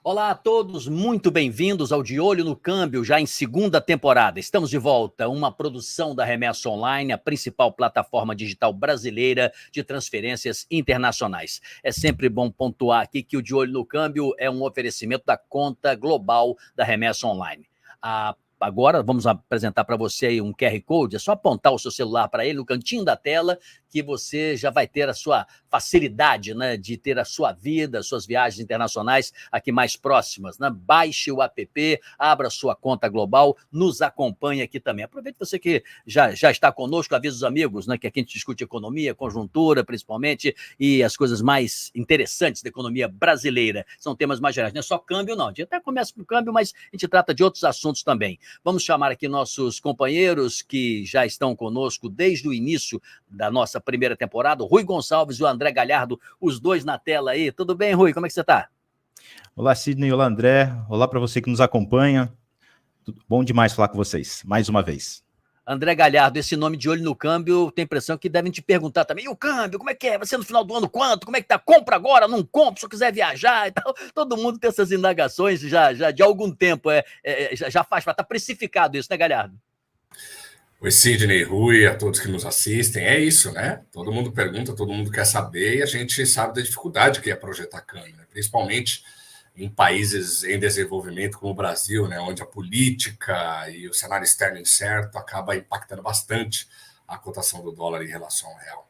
Olá a todos, muito bem-vindos ao De Olho no Câmbio, já em segunda temporada. Estamos de volta, uma produção da Remessa Online, a principal plataforma digital brasileira de transferências internacionais. É sempre bom pontuar aqui que o De Olho no Câmbio é um oferecimento da conta global da Remessa Online. Agora vamos apresentar para você aí um QR Code, é só apontar o seu celular para ele no cantinho da tela que você já vai ter a sua facilidade, né, de ter a sua vida, suas viagens internacionais aqui mais próximas, né? Baixe o app, abra sua conta global, nos acompanhe aqui também. Aproveite você que já está conosco, avisa os amigos, né, que aqui a gente discute economia, conjuntura, principalmente, e as coisas mais interessantes da economia brasileira. São temas mais gerais, não é só câmbio, não. A gente até começa com câmbio, mas a gente trata de outros assuntos também. Vamos chamar aqui nossos companheiros que já estão conosco desde o início da nossa primeira temporada, o Rui Gonçalves e o André Galhardo, os dois na tela aí. Tudo bem, Rui? Como é que você está? Olá, Sidney. Olá, André. Olá para você que nos acompanha. Bom demais falar com vocês, mais uma vez. André Galhardo, esse nome de olho no câmbio, tem a impressão que devem te perguntar também, e o câmbio, como é que é? Vai ser no final do ano quanto? Como é que tá? Compra agora, não compra, se eu quiser viajar e tal. Todo mundo tem essas indagações já de algum tempo, já faz, tá precificado isso, né, Galhardo? Oi, Sidney, Rui, a todos que nos assistem. É isso, né? Todo mundo pergunta, todo mundo quer saber, e a gente sabe da dificuldade que é projetar câmbio, né? Principalmente em países em desenvolvimento como o Brasil, né? Onde a política e o cenário externo incerto acaba impactando bastante a cotação do dólar em relação ao real.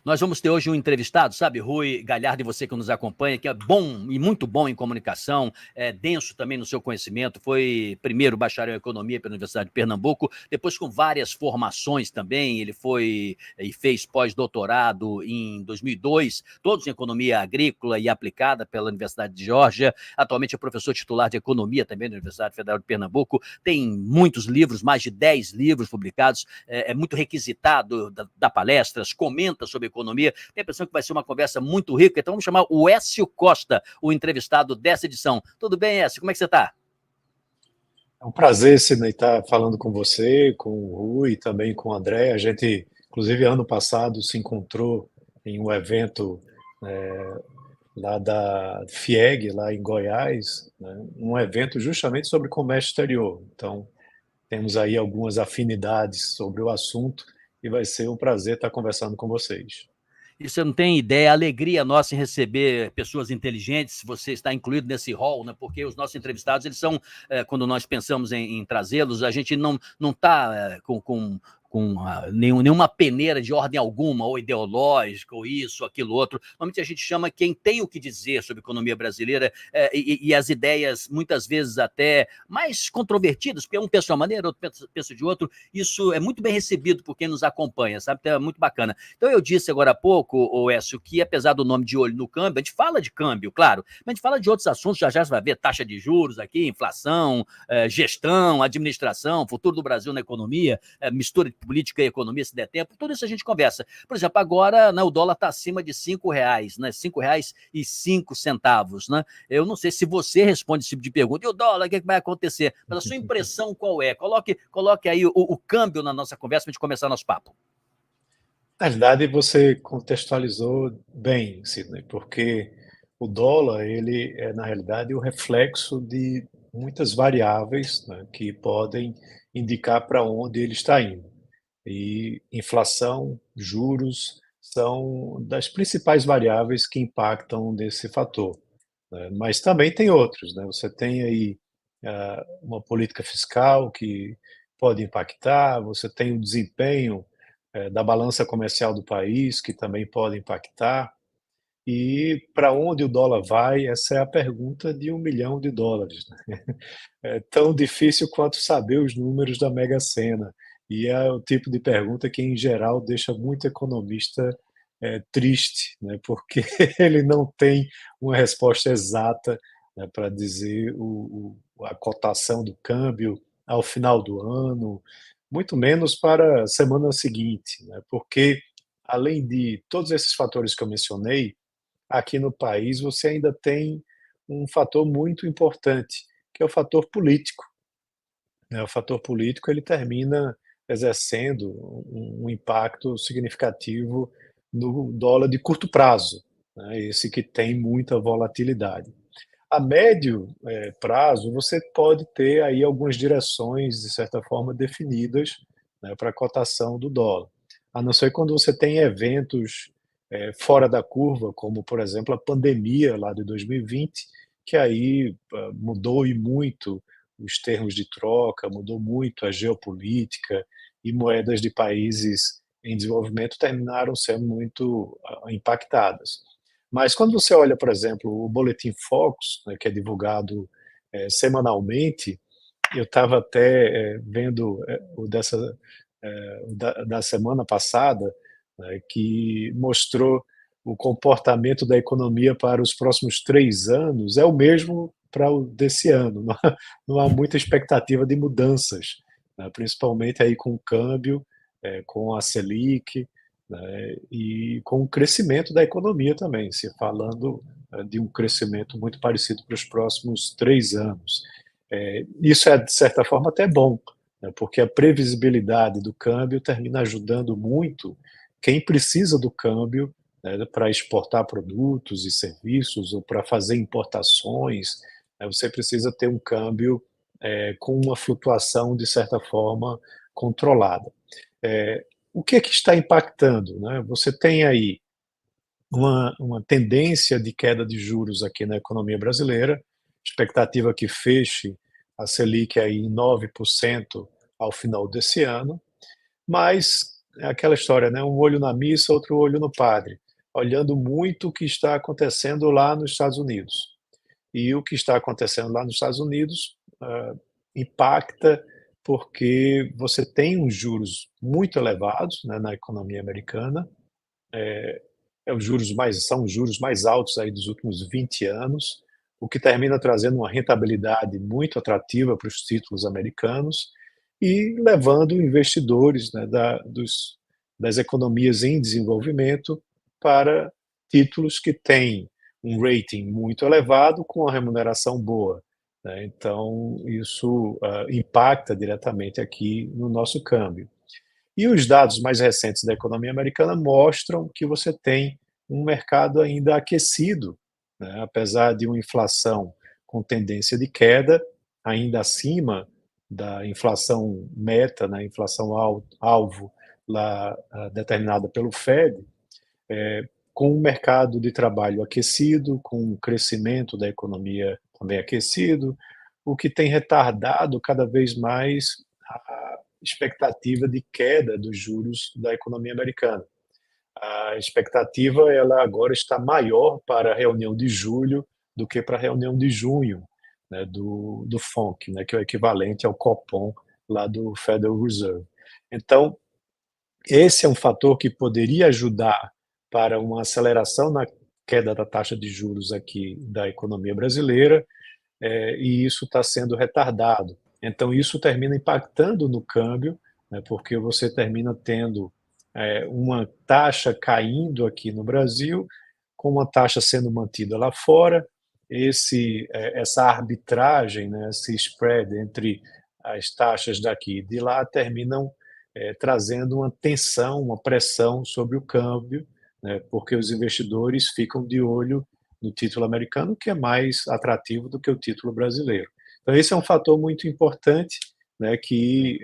Nós vamos ter hoje um entrevistado, sabe, Rui Galhardo, e você que nos acompanha, que é bom e muito bom em comunicação, é denso também no seu conhecimento, foi primeiro bacharel em economia pela Universidade de Pernambuco, depois com várias formações também, ele foi e fez pós-doutorado em 2002, todos em economia agrícola e aplicada pela Universidade de Geórgia, atualmente é professor titular de economia também da Universidade Federal de Pernambuco, tem muitos livros, mais de 10 livros publicados, é muito requisitado, dá palestras, comenta sobre economia. Tem a impressão que vai ser uma conversa muito rica, então vamos chamar o Écio Costa, o entrevistado dessa edição. Tudo bem, Écio? Como é que você está? É um prazer, Sidney, estar falando com você, com o Rui e também com o André. A gente, inclusive, ano passado se encontrou em um evento lá da FIEG, lá em Goiás, né? Um evento justamente sobre comércio exterior. Então, temos aí algumas afinidades sobre o assunto e vai ser um prazer estar conversando com vocês. E você não tem ideia, a alegria nossa em receber pessoas inteligentes, você está incluído nesse hall, né? Porque os nossos entrevistados, eles são, quando nós pensamos em trazê-los, a gente não está com nenhuma peneira de ordem alguma, ou ideológica, ou isso, aquilo, outro. Normalmente a gente chama quem tem o que dizer sobre a economia brasileira e as ideias, muitas vezes até mais controvertidas, porque um pensa de uma maneira, outro pensa de outro. Isso é muito bem recebido por quem nos acompanha, sabe? Então é muito bacana. Então eu disse agora há pouco, Écio, que apesar do nome de olho no câmbio, a gente fala de câmbio, claro, mas a gente fala de outros assuntos, já você vai ver taxa de juros aqui, inflação, gestão, administração, futuro do Brasil na economia, mistura de política e economia, se der tempo, tudo isso a gente conversa. Por exemplo, agora, né, o dólar está acima de R$ 5, né? R$ 5,05, né? Eu não sei se você responde esse tipo de pergunta. E o dólar, o que vai acontecer? Mas a sua impressão qual é? Coloque aí o câmbio na nossa conversa para a gente começar nosso papo. Na verdade, você contextualizou bem, Sidney, porque o dólar, ele é, na realidade, o reflexo de muitas variáveis, né, que podem indicar para onde ele está indo. E inflação, juros são das principais variáveis que impactam nesse fator, né? Mas também tem outros, né? Você tem aí uma política fiscal que pode impactar, você tem o desempenho da balança comercial do país que também pode impactar. E para onde o dólar vai? Essa é a pergunta de US$ 1 milhão, né? É tão difícil quanto saber os números da Mega Sena. E é o tipo de pergunta que, em geral, deixa muito economista triste, né? Porque ele não tem uma resposta exata, né, para dizer a cotação do câmbio ao final do ano, muito menos para a semana seguinte, né? Porque, além de todos esses fatores que eu mencionei, aqui no país você ainda tem um fator muito importante, que é o fator político, né? O fator político ele termina exercendo um impacto significativo no dólar de curto prazo, né? Esse que tem muita volatilidade. A médio prazo, você pode ter aí algumas direções, de certa forma, definidas, né, para a cotação do dólar. A não ser quando você tem eventos fora da curva, como, por exemplo, a pandemia lá de 2020, que aí mudou e muito os termos de troca, mudou muito a geopolítica, e moedas de países em desenvolvimento terminaram sendo muito impactadas. Mas quando você olha, por exemplo, o Boletim Focus, né, que é divulgado semanalmente, eu estava até vendo o da semana passada, né, que mostrou o comportamento da economia para os próximos 3 anos, é o mesmo para o desse ano. Não há muita expectativa de mudanças, né, principalmente aí com o câmbio, com a Selic, né, e com o crescimento da economia também, se falando de um crescimento muito parecido para os próximos 3 anos. Isso é, de certa forma, até bom, né, porque a previsibilidade do câmbio termina ajudando muito quem precisa do câmbio, né, para exportar produtos e serviços ou para fazer importações. Né, você precisa ter um câmbio com uma flutuação, de certa forma, controlada. O que está impactando? Né? Você tem aí uma tendência de queda de juros aqui na economia brasileira, expectativa que feche a Selic aí em 9% ao final desse ano, mas é aquela história, né? Um olho na missa, outro olho no padre, olhando muito o que está acontecendo lá nos Estados Unidos. E o que está acontecendo lá nos Estados Unidos impacta porque você tem uns juros muito elevados, né, na economia americana, são os juros mais altos aí dos últimos 20 anos, o que termina trazendo uma rentabilidade muito atrativa para os títulos americanos e levando investidores, né, das economias em desenvolvimento para títulos que têm um rating muito elevado com uma remuneração boa, né? Então, isso impacta diretamente aqui no nosso câmbio. E os dados mais recentes da economia americana mostram que você tem um mercado ainda aquecido, né? Apesar de uma inflação com tendência de queda, ainda acima da inflação meta, né? Inflação alvo lá determinada pelo Fed, com o mercado de trabalho aquecido, com o crescimento da economia também aquecido, o que tem retardado cada vez mais a expectativa de queda dos juros da economia americana. A expectativa ela agora está maior para a reunião de julho do que para a reunião de junho, né, do FONC, né, que é o equivalente ao Copom lá do Federal Reserve. Então, esse é um fator que poderia ajudar para uma aceleração na queda da taxa de juros aqui da economia brasileira, e isso está sendo retardado. Então, isso termina impactando no câmbio, né, porque você termina tendo uma taxa caindo aqui no Brasil, com uma taxa sendo mantida lá fora, essa arbitragem, né, esse spread entre as taxas daqui e de lá terminam trazendo uma tensão, uma pressão sobre o câmbio, né, porque os investidores ficam de olho no título americano, que é mais atrativo do que o título brasileiro. Então, esse é um fator muito importante, né, que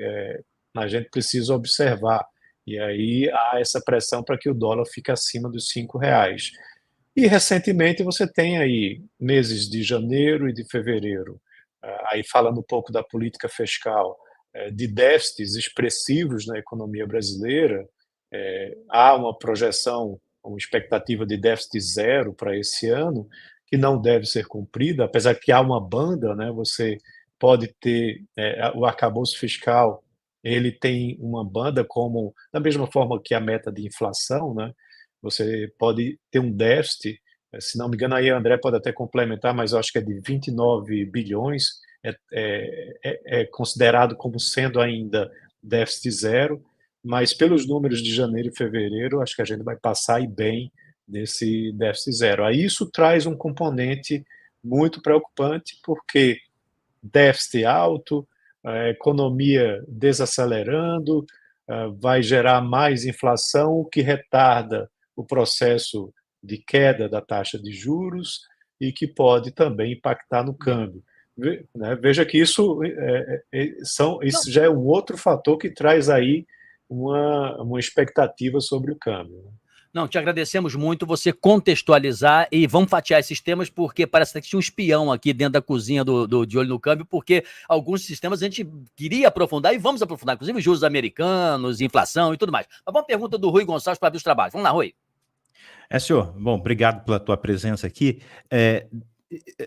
a gente precisa observar. E aí há essa pressão para que o dólar fique acima dos R$ 5. E recentemente você tem aí meses de janeiro e de fevereiro, aí falando um pouco da política fiscal, de déficits expressivos na economia brasileira. Há uma projeção, uma expectativa de déficit zero para esse ano, que não deve ser cumprida, apesar que há uma banda, né, você pode ter o arcabouço fiscal, ele tem uma banda como, da mesma forma que a meta de inflação, né, você pode ter um déficit, se não me engano, aí André pode até complementar, mas eu acho que é de 29 bilhões, é considerado como sendo ainda déficit zero, mas pelos números de janeiro e fevereiro, acho que a gente vai passar aí bem desse déficit zero. Aí isso traz um componente muito preocupante, porque déficit alto, a economia desacelerando, vai gerar mais inflação, o que retarda o processo de queda da taxa de juros, e que pode também impactar no câmbio. Né? Veja que isso isso já é um outro fator que traz aí uma expectativa sobre o câmbio. Não, te agradecemos muito você contextualizar e vamos fatiar esses temas, porque parece que tinha um espião aqui dentro da cozinha De Olho no Câmbio, porque alguns sistemas a gente queria aprofundar e vamos aprofundar, inclusive juros americanos, inflação e tudo mais. Mas uma pergunta do Rui Gonçalves para abrir os trabalhos. Vamos lá, Rui. Senhor, bom, obrigado pela tua presença aqui.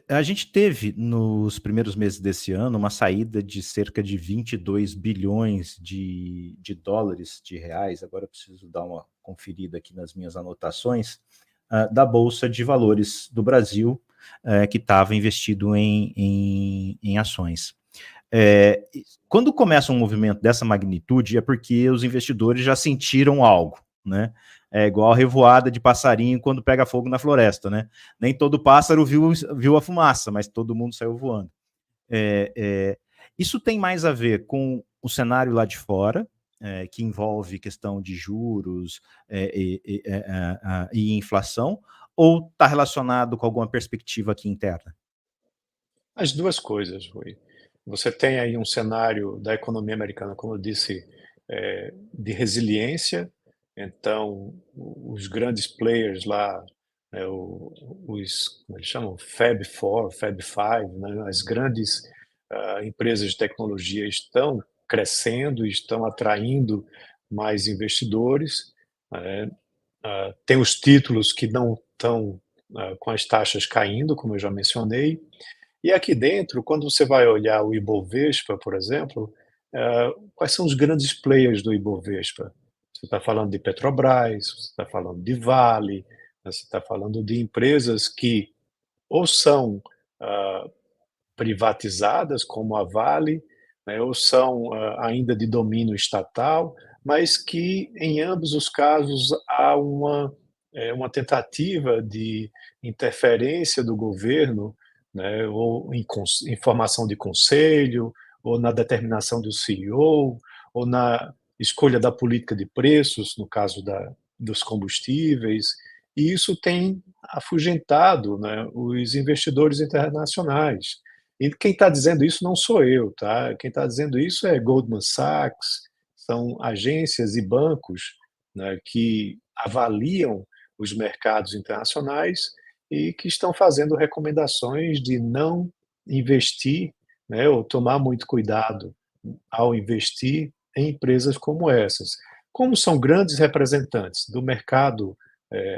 A gente teve, nos primeiros meses desse ano, uma saída de cerca de 22 bilhões de dólares, de reais, agora eu preciso dar uma conferida aqui nas minhas anotações, da Bolsa de Valores do Brasil, que estava investido em ações. Quando começa um movimento dessa magnitude, é porque os investidores já sentiram algo, né? É igual a revoada de passarinho quando pega fogo na floresta, né? Nem todo pássaro viu a fumaça, mas todo mundo saiu voando. Isso tem mais a ver com o cenário lá de fora, que envolve questão de juros e inflação, ou está relacionado com alguma perspectiva aqui interna? As duas coisas, Rui. Você tem aí um cenário da economia americana, como eu disse, de resiliência. Então, os grandes players lá, como eles chamam, Fab 4, Fab 5, né? As grandes empresas de tecnologia estão crescendo, estão atraindo mais investidores. Tem os títulos que não estão com as taxas caindo, como eu já mencionei. E aqui dentro, quando você vai olhar o Ibovespa, por exemplo, quais são os grandes players do Ibovespa? Você está falando de Petrobras, você está falando de Vale, você está falando de empresas que ou são privatizadas, como a Vale, né, ou são ainda de domínio estatal, mas que em ambos os casos há uma tentativa de interferência do governo, né, ou em formação de conselho, ou na determinação do CEO, ou na escolha da política de preços, no caso dos combustíveis, e isso tem afugentado, né, os investidores internacionais. E quem está dizendo isso não sou eu, tá? Quem está dizendo isso é Goldman Sachs, são agências e bancos, né, que avaliam os mercados internacionais e que estão fazendo recomendações de não investir, né, ou tomar muito cuidado ao investir em empresas como essas. Como são grandes representantes do mercado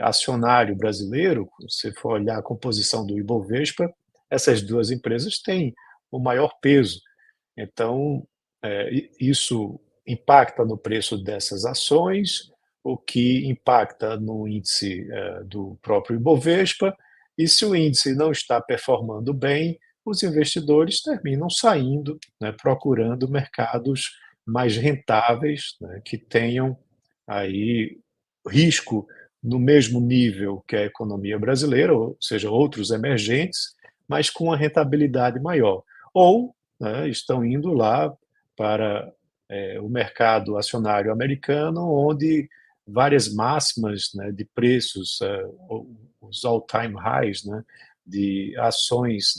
acionário brasileiro, se você for olhar a composição do Ibovespa, essas duas empresas têm o maior peso. Então, isso impacta no preço dessas ações, o que impacta no índice do próprio Ibovespa, e se o índice não está performando bem, os investidores terminam saindo, né, procurando mercados mais rentáveis, né, que tenham aí risco no mesmo nível que a economia brasileira, ou seja, outros emergentes, mas com uma rentabilidade maior. Ou, né, estão indo lá para o mercado acionário americano, onde várias máximas, né, de preços, os all-time highs, né, de ações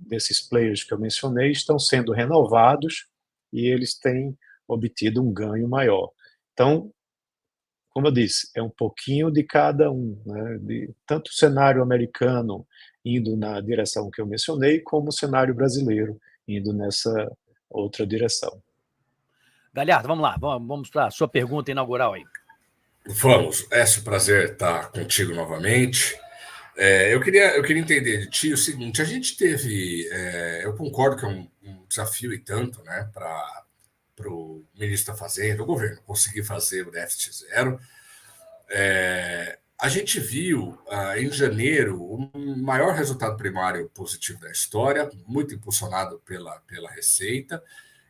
desses players que eu mencionei, estão sendo renovados e eles têm obtido um ganho maior. Então, como eu disse, é um pouquinho de cada um, né, de tanto o cenário americano indo na direção que eu mencionei, como o cenário brasileiro indo nessa outra direção. Galhardo, vamos lá, vamos para a sua pergunta inaugural aí. Vamos, é um prazer estar contigo novamente. Eu queria entender de ti o seguinte: a gente teve, eu concordo que é um desafio e tanto, né, para o ministro da Fazenda, o governo, conseguir fazer o déficit zero. A gente viu em janeiro o maior resultado primário positivo da história, muito impulsionado pela Receita,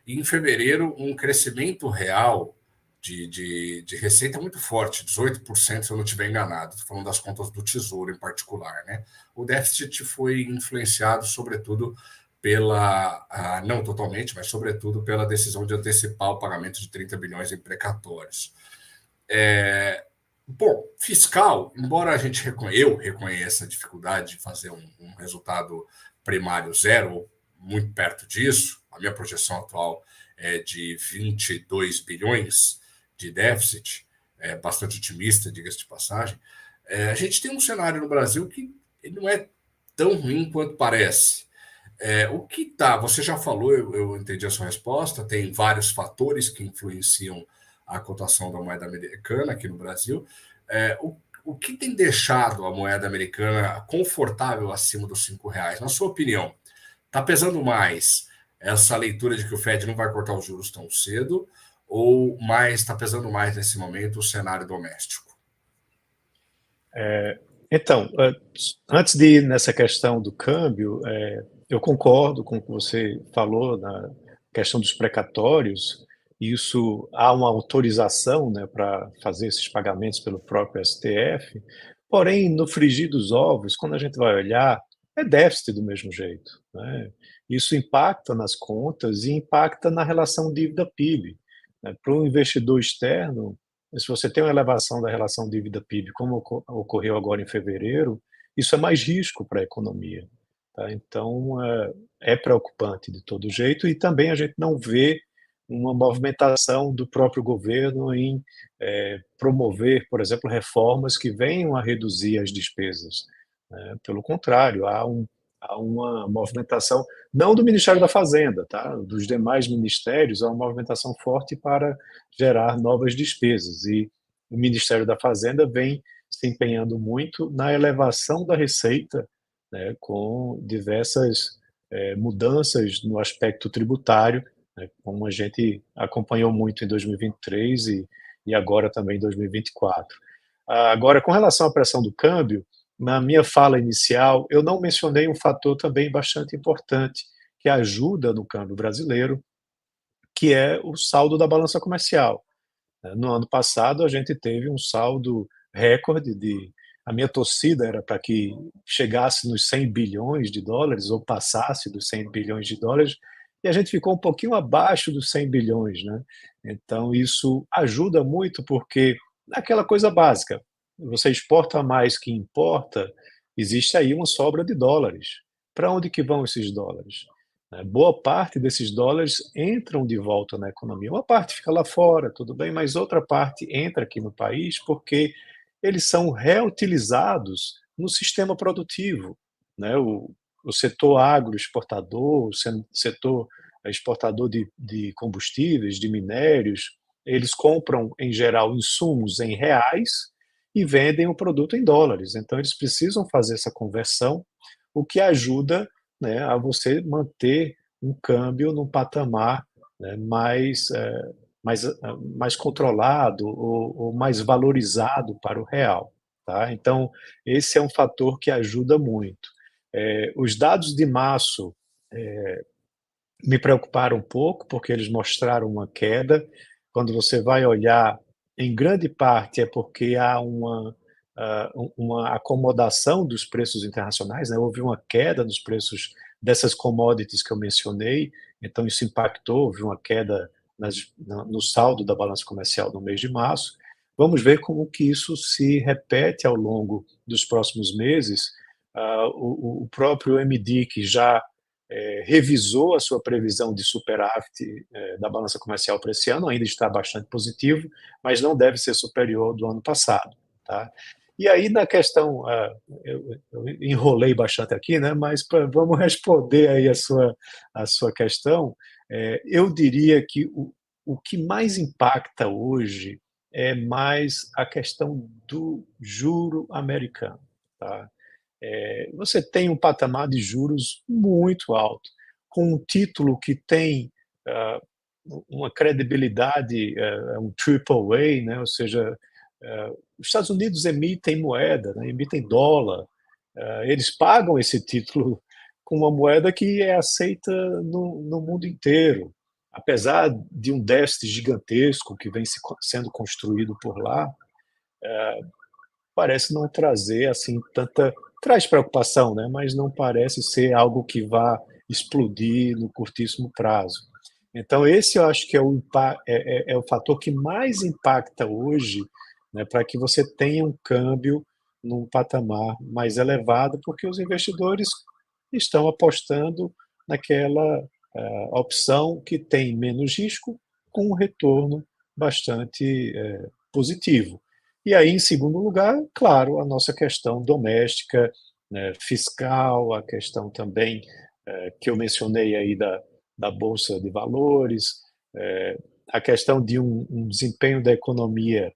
e em fevereiro um crescimento real de receita muito forte, 18%, se eu não estiver enganado. Estou falando das contas do Tesouro em particular, né? O déficit foi influenciado, sobretudo, não totalmente, mas sobretudo pela decisão de antecipar o pagamento de 30 bilhões em precatórios. Bom, fiscal, embora eu reconheça a dificuldade de fazer um resultado primário zero, ou muito perto disso, a minha projeção atual é de 22 bilhões de déficit, é bastante otimista, diga-se de passagem. A gente tem um cenário no Brasil que ele não é tão ruim quanto parece. O que tá, você já falou, eu entendi a sua resposta, tem vários fatores que influenciam a cotação da moeda americana aqui no Brasil. O que tem deixado a moeda americana confortável acima dos R$ 5? Na sua opinião, está pesando mais essa leitura de que o Fed não vai cortar os juros tão cedo, ou mais está pesando mais nesse momento o cenário doméstico? Então, antes de ir nessa questão do câmbio, eu concordo com o que você falou na questão dos precatórios. Isso há uma autorização, né, para fazer esses pagamentos pelo próprio STF. Porém, no frigir dos ovos, quando a gente vai olhar, é déficit do mesmo jeito, né? Isso impacta nas contas e impacta na relação dívida-PIB, né? Para o investidor externo, se você tem uma elevação da relação dívida-PIB, como ocorreu agora em fevereiro, isso é mais risco para a economia, tá? Então, é preocupante de todo jeito, e também a gente não vê uma movimentação do próprio governo em promover, por exemplo, reformas que venham a reduzir as despesas, né? Pelo contrário, há uma movimentação, não do Ministério da Fazenda, tá? Dos demais ministérios, há uma movimentação forte para gerar novas despesas, e o Ministério da Fazenda vem se empenhando muito na elevação da receita, né, com diversas mudanças no aspecto tributário, né, como a gente acompanhou muito em 2023 e agora também em 2024. Agora, com relação à pressão do câmbio, na minha fala inicial, eu não mencionei um fator também bastante importante que ajuda no câmbio brasileiro, que é o saldo da balança comercial. No ano passado, a gente teve um saldo recorde de. A minha torcida era para que chegasse nos 100 bilhões de dólares, ou passasse dos 100 bilhões de dólares, e a gente ficou um pouquinho abaixo dos 100 bilhões, né? Então, isso ajuda muito, porque aquela coisa básica, você exporta mais que importa, existe aí uma sobra de dólares. Para onde que vão esses dólares? Boa parte desses dólares entram de volta na economia. Uma parte fica lá fora, tudo bem, mas outra parte entra aqui no país porque eles são reutilizados no sistema produtivo, né? O setor agroexportador, o setor exportador de combustíveis, de minérios, eles compram, em geral, insumos em reais e vendem o produto em dólares. Então, eles precisam fazer essa conversão, o que ajuda, né, a você manter um câmbio num patamar, né, mais controlado ou mais valorizado para o real, tá? Então, esse é um fator que ajuda muito. Os dados de março me preocuparam um pouco, porque eles mostraram uma queda. Quando você vai olhar, em grande parte é porque há uma acomodação dos preços internacionais, né? Houve uma queda nos preços dessas commodities que eu mencionei, então isso impactou, houve uma queda no saldo da balança comercial no mês de março. Vamos ver como que isso se repete ao longo dos próximos meses. O próprio MDIC já revisou a sua previsão de superávit da balança comercial para esse ano, ainda está bastante positivo, mas não deve ser superior ao do ano passado, tá? E aí, na questão, eu enrolei bastante aqui, né? Mas vamos responder aí a sua questão. Eu diria que o que mais impacta hoje é mais a questão do juro americano, tá? Você tem um patamar de juros muito alto, com um título que tem uma credibilidade, um triple A, né? Ou seja, os Estados Unidos emitem moeda, né? Emitem dólar, eles pagam esse título com uma moeda que é aceita no mundo inteiro, apesar de um déficit gigantesco que vem sendo construído por lá. Parece não trazer assim tanta, traz preocupação, né? Mas não parece ser algo que vá explodir no curtíssimo prazo. Então esse eu acho que é o fator que mais impacta hoje, né, para que você tenha um câmbio num patamar mais elevado, porque os investidores estão apostando naquela opção que tem menos risco, com um retorno bastante positivo. E aí, em segundo lugar, claro, a nossa questão doméstica, né, fiscal, a questão também que eu mencionei aí da Bolsa de Valores, a questão de um desempenho da economia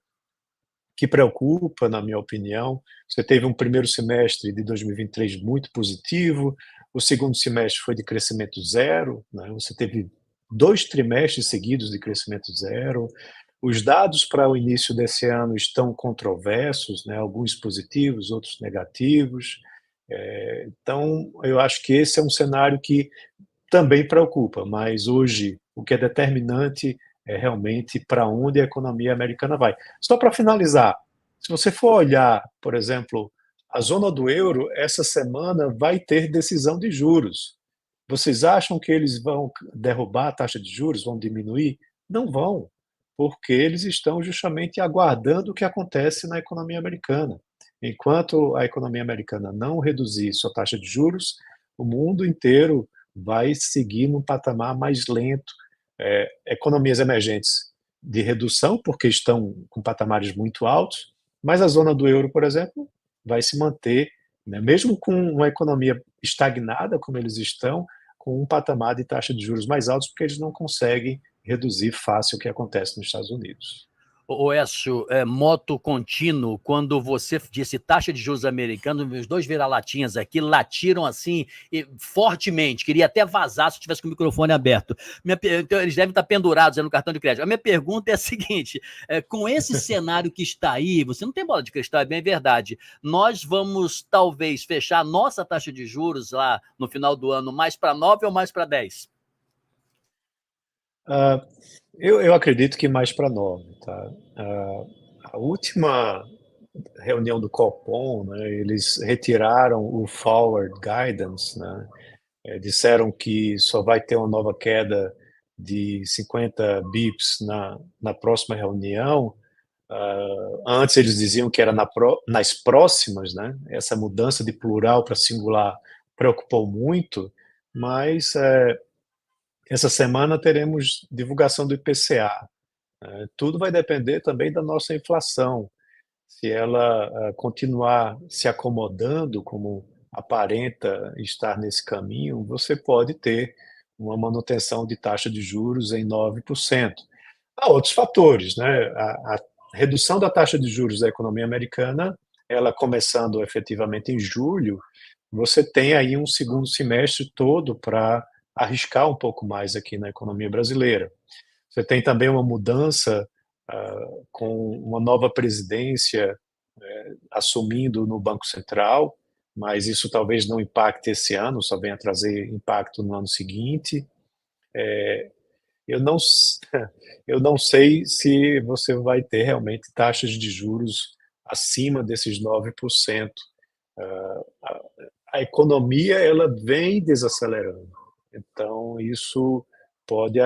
que preocupa, na minha opinião. Você teve um primeiro semestre de 2023 muito positivo, o segundo semestre foi de crescimento zero, né? Você teve 2 trimestres seguidos de crescimento zero. Os dados para o início desse ano estão controversos, né? Alguns positivos, outros negativos. Então, eu acho que esse é um cenário que também preocupa, mas hoje o que é determinante é realmente para onde a economia americana vai. Só para finalizar, se você for olhar, por exemplo, a zona do euro, essa semana vai ter decisão de juros. Vocês acham que eles vão derrubar a taxa de juros, vão diminuir? Não vão, porque eles estão justamente aguardando o que acontece na economia americana. Enquanto a economia americana não reduzir sua taxa de juros, o mundo inteiro vai seguir num patamar mais lento. Economias emergentes de redução, porque estão com patamares muito altos, mas a zona do euro, por exemplo, vai se manter, né, mesmo com uma economia estagnada, como eles estão, com um patamar de taxa de juros mais altos, porque eles não conseguem reduzir fácil o que acontece nos Estados Unidos. O Écio, moto contínuo, quando você disse taxa de juros americana, meus 2 vira-latinhas aqui latiram assim fortemente, queria até vazar se eu tivesse com o microfone aberto. Então, eles devem estar pendurados no cartão de crédito. A minha pergunta é a seguinte, com esse cenário que está aí, você não tem bola de cristal, é bem verdade, nós vamos talvez fechar a nossa taxa de juros lá no final do ano mais para 9 ou mais para 10? Eu acredito que mais para 9, tá? A última reunião do Copom, né, eles retiraram o forward guidance, né, disseram que só vai ter uma nova queda de 50 bips na próxima reunião. Antes eles diziam que era nas próximas, né? Essa mudança de plural para singular preocupou muito, mas essa semana teremos divulgação do IPCA. Tudo vai depender também da nossa inflação. Se ela continuar se acomodando, como aparenta estar nesse caminho, você pode ter uma manutenção de taxa de juros em 9%. Há outros fatores, né? A redução da taxa de juros da economia americana, ela começando efetivamente em julho, você tem aí um segundo semestre todo para arriscar um pouco mais aqui na economia brasileira. Você tem também uma mudança com uma nova presidência assumindo no Banco Central, mas isso talvez não impacte esse ano, só venha trazer impacto no ano seguinte. Eu não, eu não sei se você vai ter realmente taxas de juros acima desses 9%. A economia ela vem desacelerando, então isso pode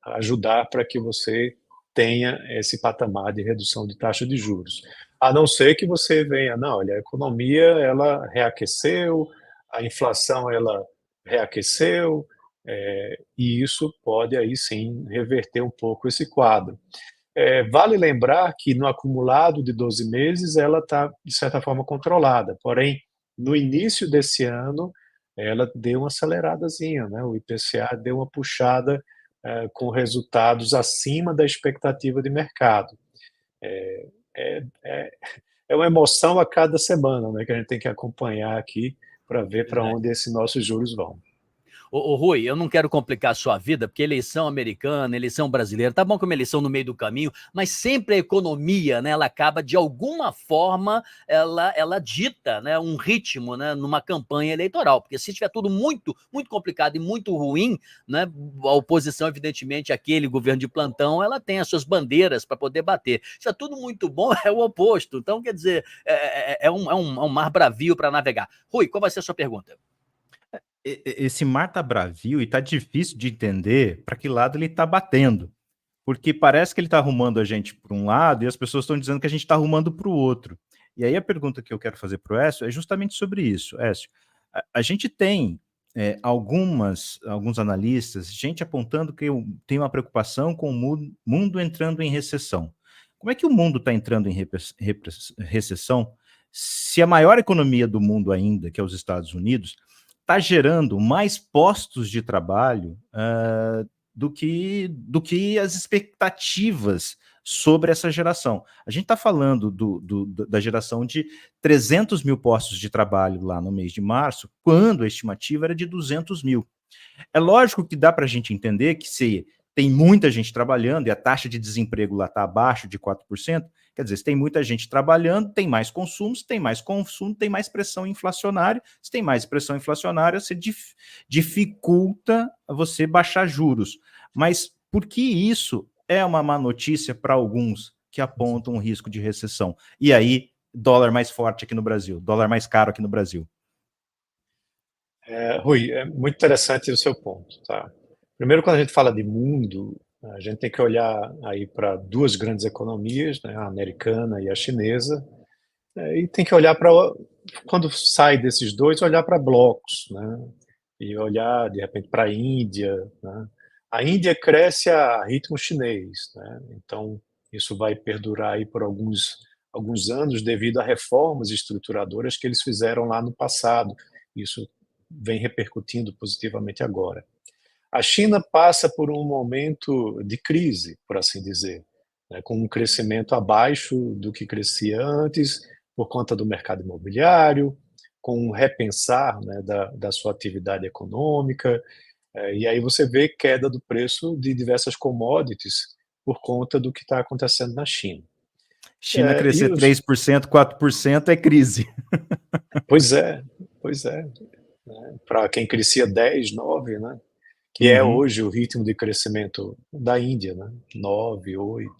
ajudar para que você tenha esse patamar de redução de taxa de juros. A não ser que você venha, não, olha, a economia ela reaqueceu, a inflação ela reaqueceu, e isso pode aí sim reverter um pouco esse quadro. Vale lembrar que no acumulado de 12 meses ela está, de certa forma, controlada, porém, no início desse ano, ela deu uma aceleradazinha, né? O IPCA deu uma puxada com resultados acima da expectativa de mercado. É uma emoção a cada semana, né, que a gente tem que acompanhar aqui para ver para onde esses nossos juros vão. Ô, Rui, eu não quero complicar a sua vida, porque eleição americana, eleição brasileira, tá bom que é uma eleição no meio do caminho, mas sempre a economia, né, ela acaba, de alguma forma, ela dita, né, um ritmo, né, numa campanha eleitoral, porque se estiver tudo muito, muito complicado e muito ruim, né, a oposição, evidentemente, aquele governo de plantão, ela tem as suas bandeiras para poder bater. Se é tudo muito bom, é o oposto. Então, quer dizer, é um mar bravio para navegar. Rui, qual vai ser a sua pergunta? Esse mar tá bravio e tá difícil de entender para que lado ele tá batendo. porque parece que ele está arrumando a gente para um lado e as pessoas estão dizendo que a gente está arrumando para o outro. E aí a pergunta que eu quero fazer para o Écio é justamente sobre isso. Écio, a gente tem alguns analistas, gente apontando que tem uma preocupação com o mundo entrando em recessão. Como é que o mundo está entrando em recessão se a maior economia do mundo ainda, que é os Estados Unidos, está gerando mais postos de trabalho do que as expectativas sobre essa geração? A gente está falando da geração de 300 mil postos de trabalho lá no mês de março, quando a estimativa era de 200 mil. É lógico que dá para a gente entender que se tem muita gente trabalhando e a taxa de desemprego lá está abaixo de 4%, quer dizer, se tem muita gente trabalhando, tem mais consumo, se tem mais consumo, tem mais pressão inflacionária, se tem mais pressão inflacionária, você dificulta você baixar juros. Mas por que isso é uma má notícia para alguns que apontam um risco de recessão? E aí, dólar mais forte aqui no Brasil, dólar mais caro aqui no Brasil. Rui, é muito interessante o seu ponto, tá? Primeiro, quando a gente fala de mundo, a gente tem que olhar aí para duas grandes economias, né, a americana e a chinesa, e tem que olhar para, quando sai desses dois, olhar para blocos, né, e olhar, de repente, para a Índia, né? A Índia cresce a ritmo chinês, né? Então, isso vai perdurar aí por alguns anos devido a reformas estruturadoras que eles fizeram lá no passado. Isso vem repercutindo positivamente agora. A China passa por um momento de crise, por assim dizer, né, com um crescimento abaixo do que crescia antes, por conta do mercado imobiliário, com um repensar, né, da sua atividade econômica, e aí você vê queda do preço de diversas commodities por conta do que está acontecendo na China. China crescer 3%, 4% é crise. Pois é. Né? Para quem crescia 10, 9, né? Que é hoje o ritmo de crescimento da Índia, né? 9, 8.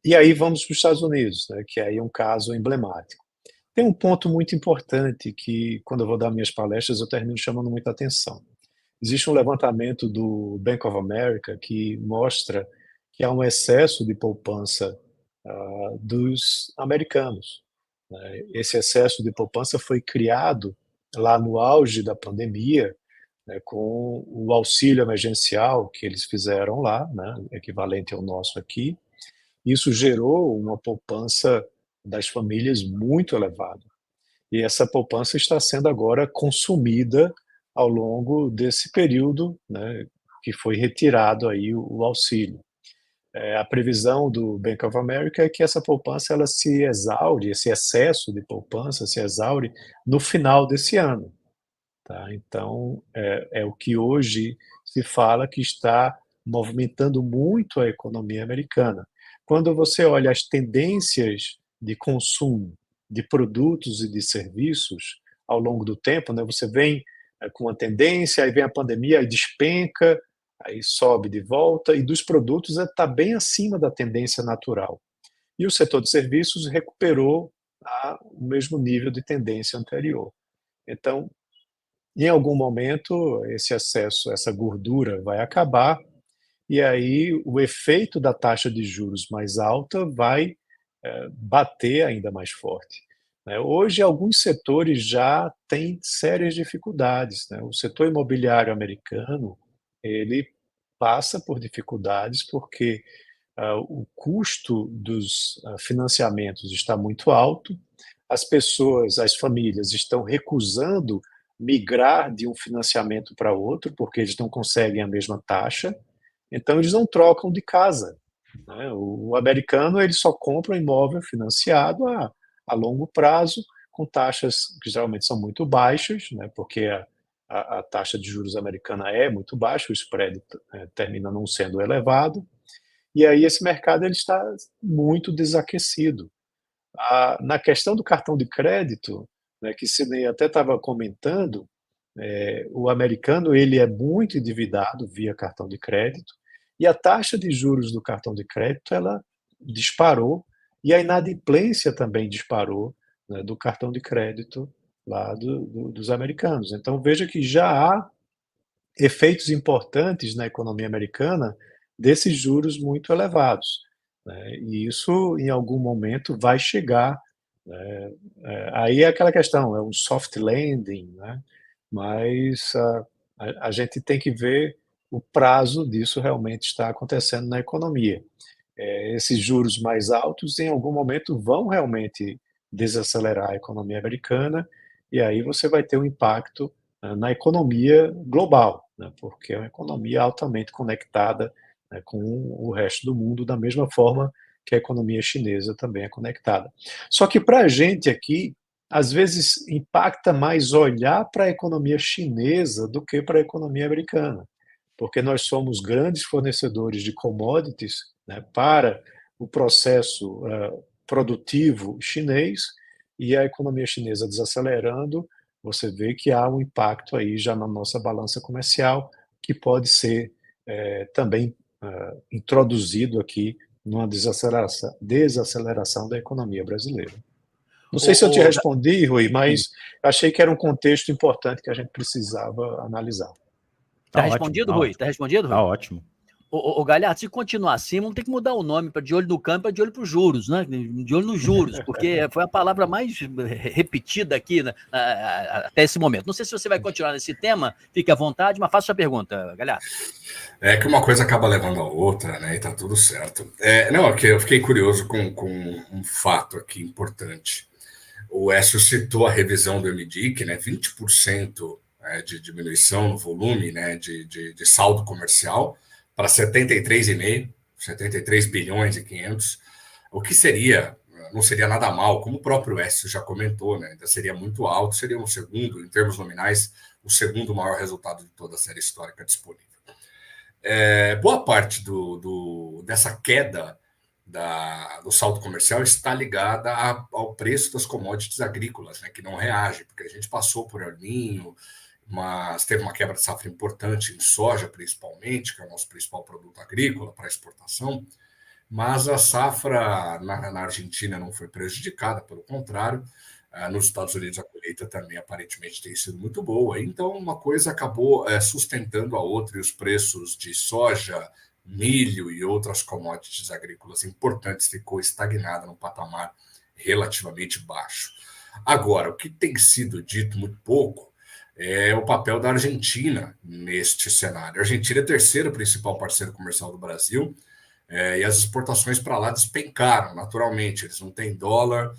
E aí vamos para os Estados Unidos, né? Que aí é um caso emblemático. Tem um ponto muito importante que, quando eu vou dar minhas palestras, eu termino chamando muita atenção. Existe um levantamento do Bank of America que mostra que há um excesso de poupança dos americanos. Né? Esse excesso de poupança foi criado lá no auge da pandemia, né, com o auxílio emergencial que eles fizeram lá, né, equivalente ao nosso aqui. Isso gerou uma poupança das famílias muito elevada. E essa poupança está sendo agora consumida ao longo desse período, né, que foi retirado aí o auxílio. A previsão do Bank of America é que essa poupança ela se exaure, esse excesso de poupança se exaure no final desse ano. Tá? Então, é o que hoje se fala que está movimentando muito a economia americana. Quando você olha as tendências de consumo de produtos e de serviços ao longo do tempo, né, você vem com uma tendência, aí vem a pandemia, aí despenca, aí sobe de volta, e dos produtos está bem acima da tendência natural. E o setor de serviços recuperou o mesmo nível de tendência anterior. Então, em algum momento, esse excesso, essa gordura vai acabar, e aí o efeito da taxa de juros mais alta vai bater ainda mais forte. Né? Hoje, alguns setores já têm sérias dificuldades. Né? O setor imobiliário americano, ele passa por dificuldades porque o custo dos financiamentos está muito alto, as pessoas, as famílias estão recusando migrar de um financiamento para outro porque eles não conseguem a mesma taxa, então eles não trocam de casa. Né? O americano ele só compra um imóvel financiado a longo prazo, com taxas que geralmente são muito baixas, né? Porque a taxa de juros americana é muito baixa, o spread termina não sendo elevado, e aí esse mercado ele está muito desaquecido. Na questão do cartão de crédito, né, que Sidney até estava comentando, o americano ele é muito endividado via cartão de crédito, e a taxa de juros do cartão de crédito ela disparou, e a inadimplência também disparou, né, do cartão de crédito lá dos americanos. Então veja que já há efeitos importantes na economia americana desses juros muito elevados, né? E isso, em algum momento, vai chegar, né? Aí é aquela questão, é um soft landing, né? Mas a gente tem que ver o prazo disso realmente estar acontecendo na economia. Esses juros mais altos, em algum momento, vão realmente desacelerar a economia americana, e aí você vai ter um impacto na economia global, né, porque é uma economia altamente conectada, né, com o resto do mundo, da mesma forma que a economia chinesa também é conectada. Só que para a gente aqui, às vezes impacta mais olhar para a economia chinesa do que para a economia americana, porque nós somos grandes fornecedores de commodities, né, para o processo produtivo chinês, e a economia chinesa desacelerando, você vê que há um impacto aí já na nossa balança comercial, que pode ser também introduzido aqui numa desaceleração da economia brasileira. Não sei se eu te respondi, Rui, mas achei que era um contexto importante que a gente precisava analisar. Tá respondido, Rui? Tá respondido, Rui? Tá ótimo. Ô, Galhardo, se continuar assim, vamos ter que mudar o nome para de olho no câmbio, para de olho para os juros, né? De olho nos juros, porque foi a palavra mais repetida aqui, né, até esse momento. Não sei se você vai continuar nesse tema, fique à vontade, mas faça a pergunta, Galhardo. É que uma coisa acaba levando a outra, né? E tá tudo certo. Não, aqui eu fiquei curioso com um fato aqui importante. O Écio citou a revisão do MDIC, né? 20% de diminuição no volume, né, de saldo comercial, para 73,5, 73 bilhões e 500, o que seria, não seria nada mal, como o próprio Écio já comentou, né, ainda seria muito alto, seria um segundo, em termos nominais, o segundo maior resultado de toda a série histórica disponível. Boa parte dessa queda do saldo comercial está ligada ao preço das commodities agrícolas, né, que não reage, porque a gente passou por El Niño, mas teve uma quebra de safra importante em soja, principalmente, que é o nosso principal produto agrícola para exportação, mas a safra na Argentina não foi prejudicada, pelo contrário, nos Estados Unidos a colheita também aparentemente tem sido muito boa, então uma coisa acabou sustentando a outra, e os preços de soja, milho e outras commodities agrícolas importantes ficou estagnada num patamar relativamente baixo. Agora, o que tem sido dito muito pouco é o papel da Argentina neste cenário. A Argentina é o terceiro principal parceiro comercial do Brasil, e as exportações para lá despencaram naturalmente. Eles não têm dólar,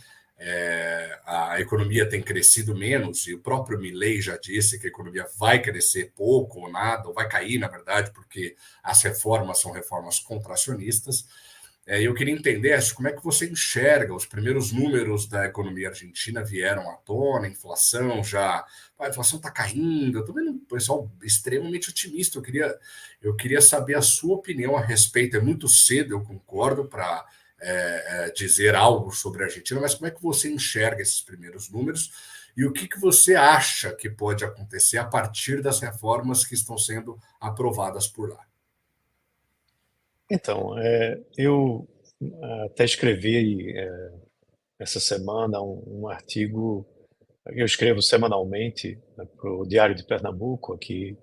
a economia tem crescido menos, e o próprio Milei já disse que a economia vai crescer pouco ou nada, ou vai cair, na verdade, porque as reformas são reformas contracionistas. E eu queria entender, como é que você enxerga os primeiros números da economia argentina vieram à tona, a inflação está caindo, eu estou vendo um pessoal extremamente otimista, eu queria saber a sua opinião a respeito, é muito cedo, eu concordo, para dizer algo sobre a Argentina, mas como é que você enxerga esses primeiros números e o que você acha que pode acontecer a partir das reformas que estão sendo aprovadas por lá? Então, eu até escrevi essa semana um artigo, eu escrevo semanalmente, né, para o Diário de Pernambuco, aqui,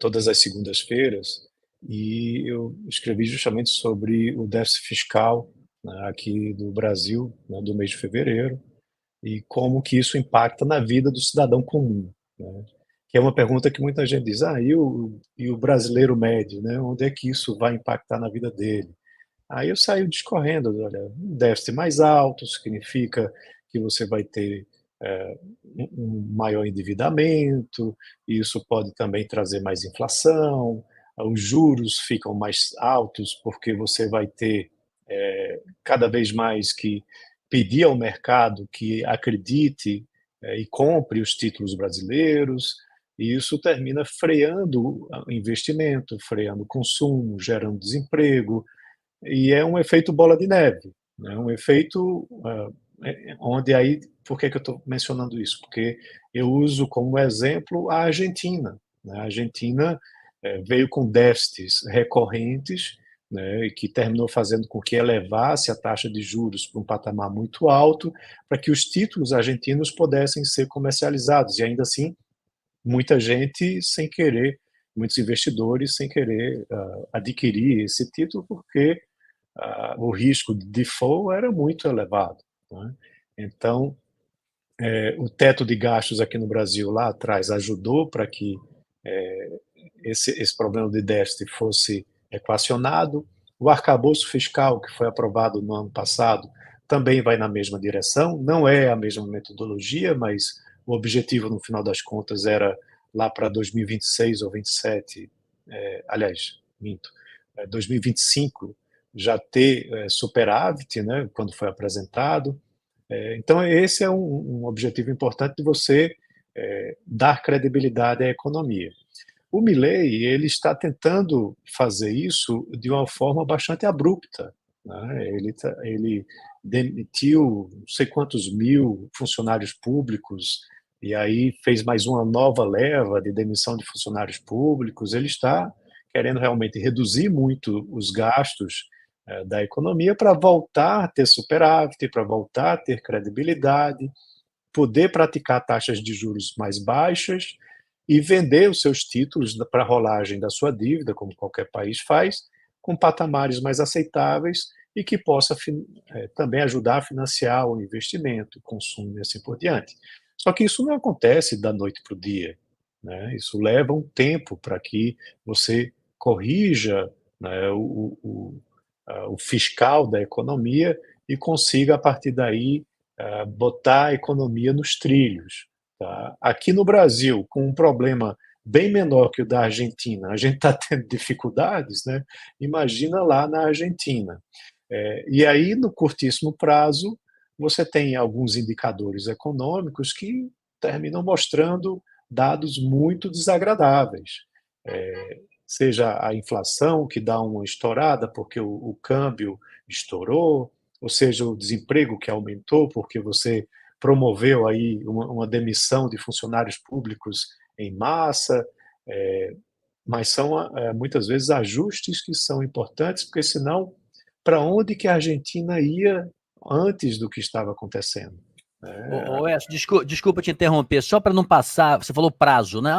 todas as segundas-feiras, e eu escrevi justamente sobre o déficit fiscal, né, aqui do Brasil, né, do mês de fevereiro, e como que isso impacta na vida do cidadão comum, né? Que é uma pergunta que muita gente diz, e o brasileiro médio, né? Onde é que isso vai impactar na vida dele? Aí eu saio discorrendo, olha, um déficit mais alto significa que você vai ter um maior endividamento, e isso pode também trazer mais inflação, os juros ficam mais altos porque você vai ter cada vez mais que pedir ao mercado que acredite e compre os títulos brasileiros, e isso termina freando o investimento, freando o consumo, gerando desemprego, e é um efeito bola de neve, né? Um efeito onde aí, por que eu estou mencionando isso? Porque eu uso como exemplo a Argentina, né? A Argentina veio com déficits recorrentes, né, e que terminou fazendo com que elevasse a taxa de juros para um patamar muito alto, para que os títulos argentinos pudessem ser comercializados, e ainda assim, muita gente sem querer muitos investidores sem querer adquirir esse título, porque o risco de default era muito elevado, né? Então, o teto de gastos aqui no Brasil, lá atrás, ajudou para que esse problema de déficit fosse equacionado. O arcabouço fiscal, que foi aprovado no ano passado, também vai na mesma direção. Não é a mesma metodologia, mas o objetivo, no final das contas, era lá para 2026 ou 2027, aliás, minto, 2025, já ter superávit, né, quando foi apresentado. Então, esse é um objetivo importante de você dar credibilidade à economia. O Milei, ele está tentando fazer isso de uma forma bastante abrupta, né? Ele demitiu não sei quantos mil funcionários públicos e aí fez mais uma nova leva de demissão de funcionários públicos. Ele está querendo realmente reduzir muito os gastos da economia para voltar a ter superávit, para voltar a ter credibilidade, poder praticar taxas de juros mais baixas e vender os seus títulos para a rolagem da sua dívida, como qualquer país faz, com patamares mais aceitáveis e que possa também ajudar a financiar o investimento, o consumo e assim por diante. Só que isso não acontece da noite para o dia, né? Isso leva um tempo para que você corrija, né, o fiscal da economia e consiga, a partir daí, botar a economia nos trilhos. Tá? Aqui no Brasil, com um problema bem menor que o da Argentina, a gente está tendo dificuldades, né? Imagina lá na Argentina. E aí, no curtíssimo prazo, você tem alguns indicadores econômicos que terminam mostrando dados muito desagradáveis. Seja a inflação, que dá uma estourada porque o câmbio estourou, ou seja, o desemprego que aumentou porque você promoveu aí uma demissão de funcionários públicos em massa, mas são muitas vezes ajustes que são importantes, porque senão, para onde que a Argentina ia antes do que estava acontecendo? Desculpa te interromper, só para não passar, você falou prazo, né?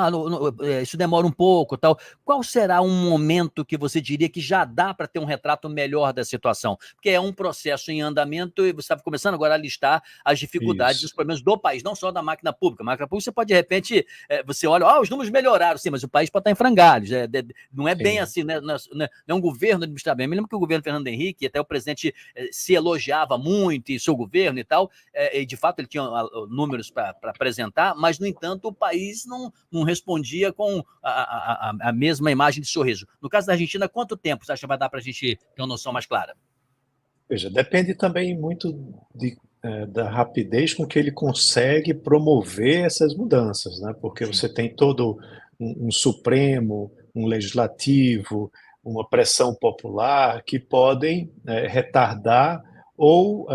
Isso demora um pouco, tal. Qual será um momento que você diria que já dá para ter um retrato melhor da situação? Porque é um processo em andamento e você estava começando agora a listar as dificuldades e os problemas do país, não só da máquina pública. A máquina pública, você pode, de repente, você olha, os números melhoraram, sim, mas o país pode estar em frangalhos. Não é bem assim, né? Não é um governo administrado bem. Eu me lembro que o governo Fernando Henrique, até o presidente se elogiava muito em seu governo e tal, e de fato ele tinha números para apresentar, mas, no entanto, o país não respondia com a mesma imagem de sorriso. No caso da Argentina, quanto tempo você acha que vai dar para a gente ter uma noção mais clara? Veja, depende também muito da rapidez com que ele consegue promover essas mudanças, né? Porque você tem todo um Supremo, um Legislativo, uma pressão popular que podem retardar ou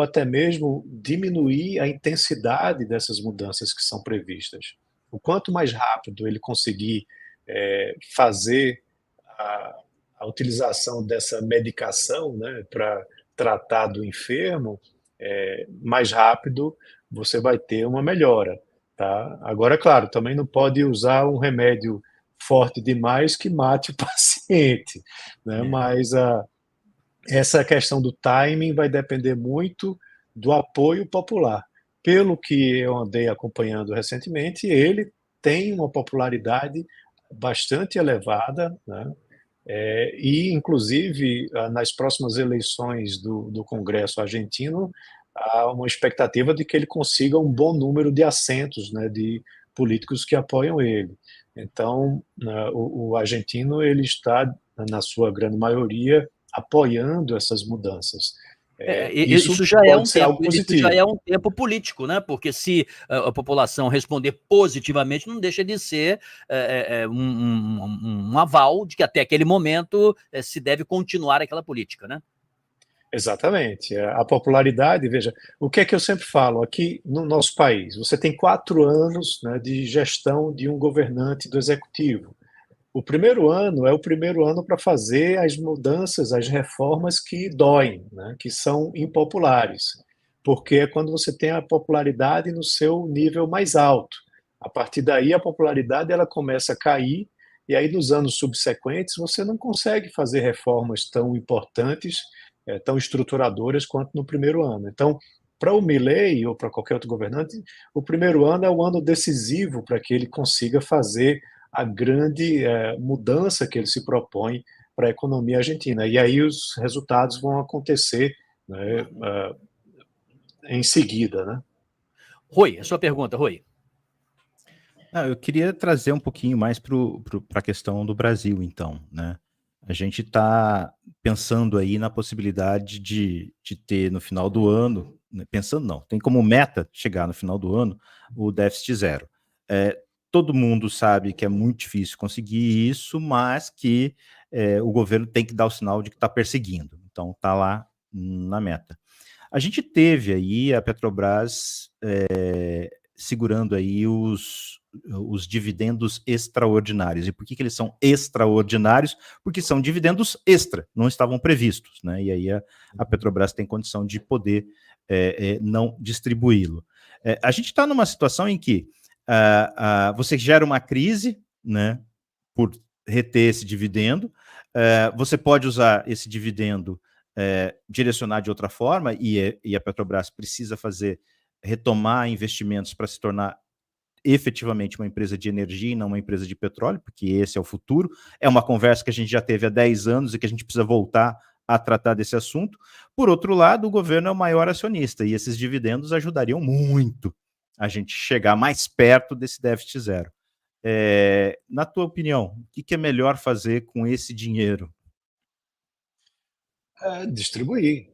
até mesmo diminuir a intensidade dessas mudanças que são previstas. O quanto mais rápido ele conseguir fazer a utilização dessa medicação, né, para tratar do enfermo, mais rápido você vai ter uma melhora. Tá? Agora, claro, também não pode usar um remédio forte demais que mate o paciente, né? Mas essa questão do timing vai depender muito do apoio popular. Pelo que eu andei acompanhando recentemente, ele tem uma popularidade bastante elevada, né? E, inclusive, nas próximas eleições do Congresso argentino, há uma expectativa de que ele consiga um bom número de assentos, né, de políticos que apoiam ele. Então, o argentino ele está, na sua grande maioria, apoiando essas mudanças. Isso já é um ser tempo, algo positivo. Isso já é um tempo político, né? Porque se a população responder positivamente, não deixa de ser um aval de que até aquele momento se deve continuar aquela política, né? Exatamente. A popularidade, veja, o que é que eu sempre falo aqui no nosso país? Você tem 4 anos, né, de gestão de um governante do executivo. O primeiro ano é o primeiro ano para fazer as mudanças, as reformas que doem, né, que são impopulares, porque é quando você tem a popularidade no seu nível mais alto. A partir daí, a popularidade ela começa a cair e aí nos anos subsequentes você não consegue fazer reformas tão importantes, tão estruturadoras quanto no primeiro ano. Então, para o Milei ou para qualquer outro governante, o primeiro ano é o ano decisivo para que ele consiga fazer a grande mudança que ele se propõe para a economia argentina. E aí os resultados vão acontecer, né, em seguida, né? Rui, a sua pergunta, Rui. Eu queria trazer um pouquinho mais para a questão do Brasil, então, né? A gente está pensando aí na possibilidade de ter no final do ano, né, pensando não, tem como meta chegar no final do ano o déficit zero. Todo mundo sabe que é muito difícil conseguir isso, mas que o governo tem que dar o sinal de que está perseguindo. Então, está lá na meta. A gente teve aí a Petrobras segurando aí os dividendos extraordinários. E por que eles são extraordinários? Porque são dividendos extra, não estavam previstos, né? E aí a Petrobras tem condição de poder não distribuí-lo. A gente está numa situação em que você gera uma crise, né, por reter esse dividendo, você pode usar esse dividendo, direcionar de outra forma, e a Petrobras precisa retomar investimentos para se tornar efetivamente uma empresa de energia e não uma empresa de petróleo, porque esse é o futuro. É uma conversa que a gente já teve há 10 anos e que a gente precisa voltar a tratar desse assunto. Por outro lado, o governo é o maior acionista e esses dividendos ajudariam muito a gente chegar mais perto desse déficit zero. Na tua opinião, o que é melhor fazer com esse dinheiro? Distribuir,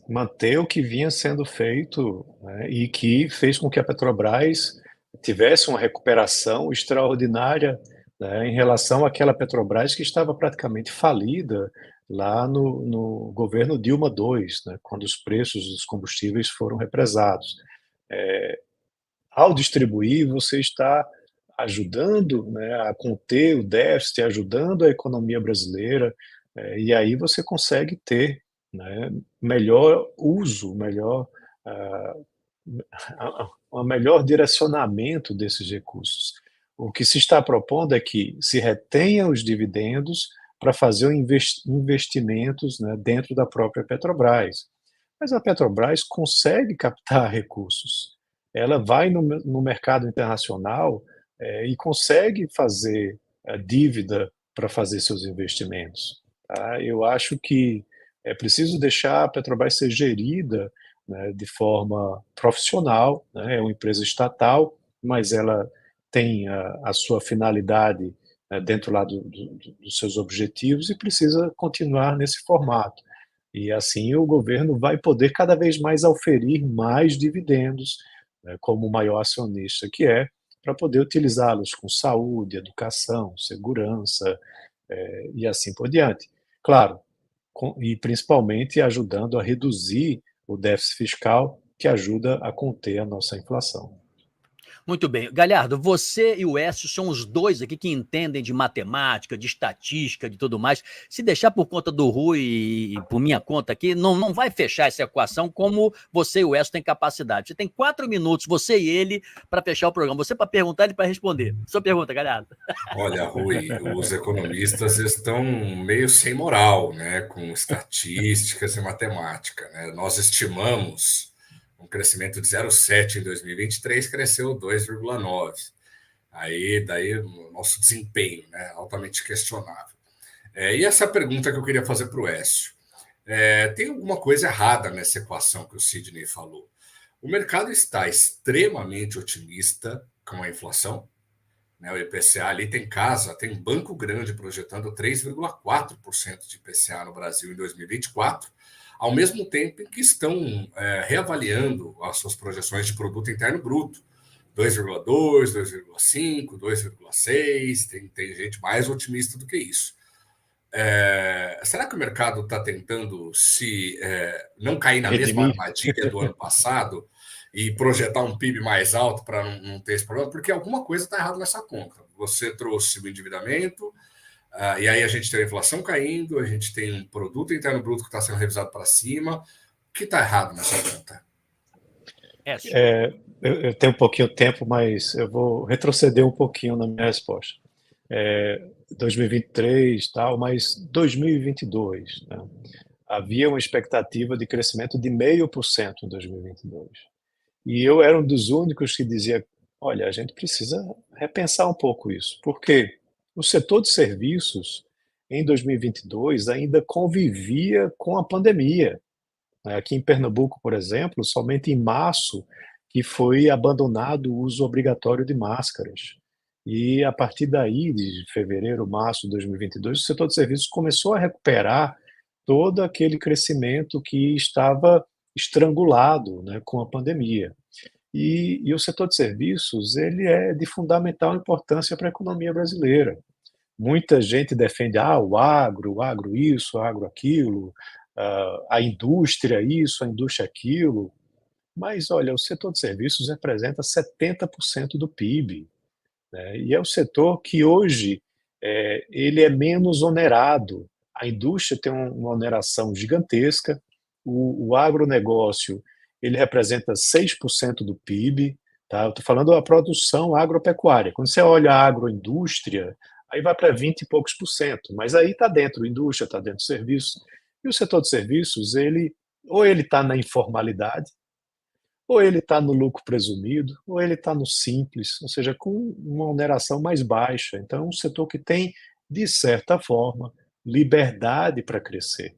manter o que vinha sendo feito, né, e que fez com que a Petrobras tivesse uma recuperação extraordinária, né, em relação àquela Petrobras que estava praticamente falida lá no governo Dilma II, né, quando os preços dos combustíveis foram represados. Ao distribuir, você está ajudando, né, a conter o déficit, ajudando a economia brasileira, e aí você consegue ter, né, melhor uso, um melhor direcionamento desses recursos. O que se está propondo é que se retenha os dividendos para fazer investimentos, né, dentro da própria Petrobras. Mas a Petrobras consegue captar recursos. Ela vai no mercado internacional e consegue fazer dívida para fazer seus investimentos. Tá? Eu acho que é preciso deixar a Petrobras ser gerida, né, de forma profissional, né, é uma empresa estatal, mas ela tem a sua finalidade, né, dentro lá dos seus objetivos e precisa continuar nesse formato. E assim o governo vai poder cada vez mais auferir mais dividendos, né, como o maior acionista que é, para poder utilizá-los com saúde, educação, segurança, e assim por diante. Claro, e principalmente ajudando a reduzir o déficit fiscal, que ajuda a conter a nossa inflação. Muito bem. Galhardo, você e o Écio são os dois aqui que entendem de matemática, de estatística, de tudo mais. Se deixar por conta do Rui e por minha conta aqui, não vai fechar essa equação como você e o Écio têm capacidade. Você tem 4 minutos, você e ele, para fechar o programa. Você para perguntar, ele para responder. Sua pergunta, Galhardo. Olha, Rui, os economistas estão meio sem moral, né, com estatísticas e matemática, né? Nós estimamos um crescimento de 0,7 em 2023, cresceu 2,9. Daí o nosso desempenho, né, altamente questionável. E essa é a pergunta que eu queria fazer para o Écio. Tem alguma coisa errada nessa equação que o Sidney falou? O mercado está extremamente otimista com a inflação, né? O IPCA ali tem banco grande projetando 3,4% de IPCA no Brasil em 2024, ao mesmo tempo em que estão reavaliando as suas projeções de produto interno bruto, 2,2, 2,5, 2,6, tem gente mais otimista do que isso. Será que o mercado está tentando não cair na mesma armadilha do ano passado e projetar um PIB mais alto para não ter esse problema? Porque alguma coisa está errada nessa conta. Você trouxe o endividamento, e aí a gente tem a inflação caindo, a gente tem um produto interno bruto que está sendo revisado para cima. O que está errado nessa conta? Eu tenho um pouquinho de tempo, mas eu vou retroceder um pouquinho na minha resposta. 2023 tal, mas 2022, né? Havia uma expectativa de crescimento de 0,5% em 2022. E eu era um dos únicos que dizia, olha, a gente precisa repensar um pouco isso, porque o setor de serviços, em 2022, ainda convivia com a pandemia. Aqui em Pernambuco, por exemplo, somente em março que foi abandonado o uso obrigatório de máscaras. E a partir daí, de fevereiro, março de 2022, o setor de serviços começou a recuperar todo aquele crescimento que estava estrangulado, né, com a pandemia. E o setor de serviços ele é de fundamental importância para a economia brasileira. Muita gente defende o agro isso, o agro aquilo, a indústria isso, a indústria aquilo. Mas, olha, o setor de serviços representa 70% do PIB, né? E é o setor que hoje ele é menos onerado. A indústria tem uma oneração gigantesca, o agronegócio ele representa 6% do PIB, tá? Eu estou falando da produção agropecuária. Quando você olha a agroindústria, aí vai para 20 e poucos por cento, mas aí está dentro indústria, está dentro serviços. E o setor de serviços, ou ele está na informalidade, ou ele está no lucro presumido, ou ele está no simples, ou seja, com uma oneração mais baixa. Então, é um setor que tem, de certa forma, liberdade para crescer.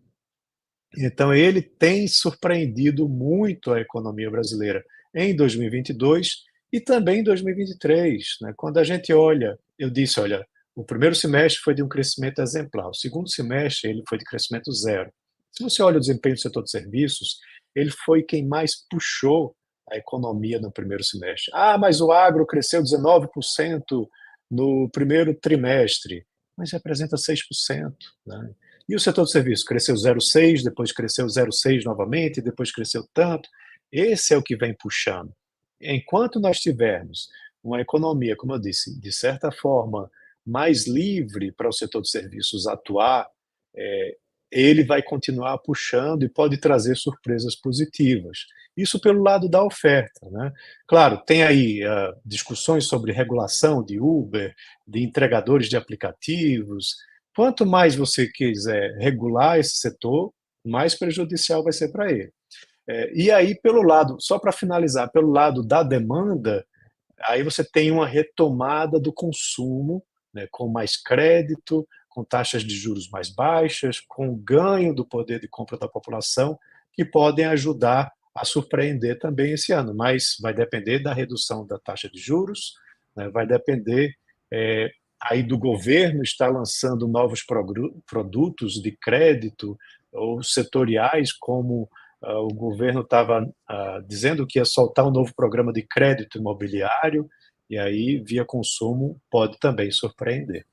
Então, ele tem surpreendido muito a economia brasileira em 2022 e também em 2023. Né? Quando a gente olha, eu disse, olha, o primeiro semestre foi de um crescimento exemplar, o segundo semestre ele foi de crescimento zero. Se você olha o desempenho do setor de serviços, ele foi quem mais puxou a economia no primeiro semestre. Mas o agro cresceu 19% no primeiro trimestre, mas representa 6%. Né? E o setor de serviços cresceu 0,6%, depois cresceu 0,6% novamente, depois cresceu tanto. Esse é o que vem puxando. Enquanto nós tivermos uma economia, como eu disse, de certa forma, mais livre para o setor de serviços atuar, ele vai continuar puxando e pode trazer surpresas positivas. Isso pelo lado da oferta, né? Claro, tem aí discussões sobre regulação de Uber, de entregadores de aplicativos. Quanto mais você quiser regular esse setor, mais prejudicial vai ser para ele. E aí, pelo lado, só para finalizar, pelo lado da demanda, aí você tem uma retomada do consumo, né, com mais crédito, com taxas de juros mais baixas, com ganho do poder de compra da população, que podem ajudar a surpreender também esse ano, mas vai depender da redução da taxa de juros, né, vai depender aí do governo estar lançando novos produtos de crédito ou setoriais, como o governo estava dizendo que ia soltar um novo programa de crédito imobiliário, e aí, via consumo, pode também surpreender.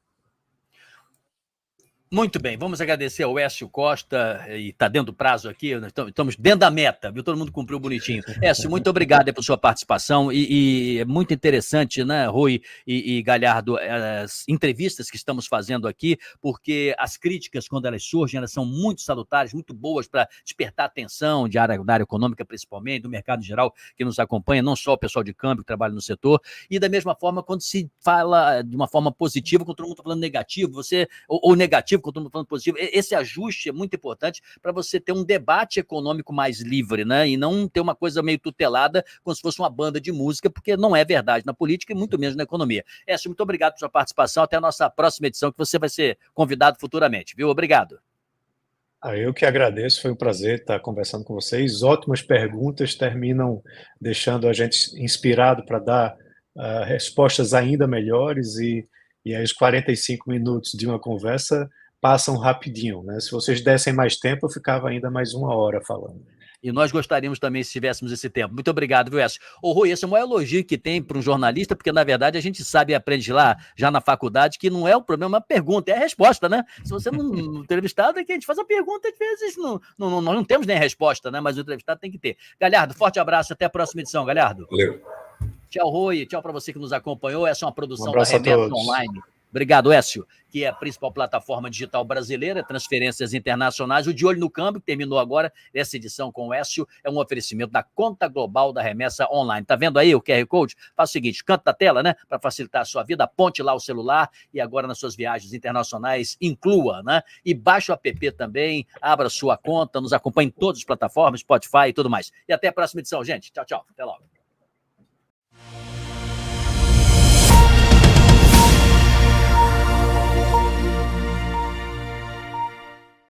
Muito bem, vamos agradecer ao Écio Costa, e está dentro do prazo aqui, nós estamos dentro da meta, viu? Todo mundo cumpriu bonitinho. Écio, muito obrigado por sua participação, e é muito interessante, né, Rui e Galhardo, as entrevistas que estamos fazendo aqui, porque as críticas, quando elas surgem, elas são muito salutares, muito boas para despertar atenção da área econômica, principalmente, do mercado em geral, que nos acompanha, não só o pessoal de câmbio que trabalha no setor, e da mesma forma, quando se fala de uma forma positiva, quando todo mundo está falando negativo, ou negativo, quando todo mundo falando positivo, esse ajuste é muito importante para você ter um debate econômico mais livre, né? E não ter uma coisa meio tutelada, como se fosse uma banda de música, porque não é verdade na política e muito menos na economia. Écio, muito obrigado por sua participação. Até a nossa próxima edição, que você vai ser convidado futuramente, viu? Obrigado. Eu que agradeço, foi um prazer estar conversando com vocês. Ótimas perguntas, terminam deixando a gente inspirado para dar respostas ainda melhores, e aí os 45 minutos de uma conversa passam rapidinho, né? Se vocês dessem mais tempo, eu ficava ainda mais 1 hora falando. E nós gostaríamos também se tivéssemos esse tempo. Muito obrigado, viu, Écio? Ô, Rui, esse é o maior elogio que tem para um jornalista, porque, na verdade, a gente sabe e aprende lá, já na faculdade, que não é o problema, é uma pergunta, é a resposta, né? Se você não entrevistado, é que a gente faz a pergunta, às vezes nós não temos nem a resposta, né? Mas o entrevistado tem que ter. Galhardo, forte abraço, até a próxima edição, Galhardo. Valeu. Tchau, Rui, tchau para você que nos acompanhou. Essa é uma produção da Remessa Online. Obrigado, Écio, que é a principal plataforma digital brasileira, transferências internacionais. O De Olho no Câmbio, que terminou agora, essa edição com o Écio, é um oferecimento da conta global da remessa online. Tá vendo aí o QR Code? Faz o seguinte, canto da tela, né? Para facilitar a sua vida, aponte lá o celular e agora nas suas viagens internacionais inclua, né? E baixe o app também, abra sua conta, nos acompanhe em todas as plataformas, Spotify e tudo mais. E até a próxima edição, gente. Tchau, tchau. Até logo.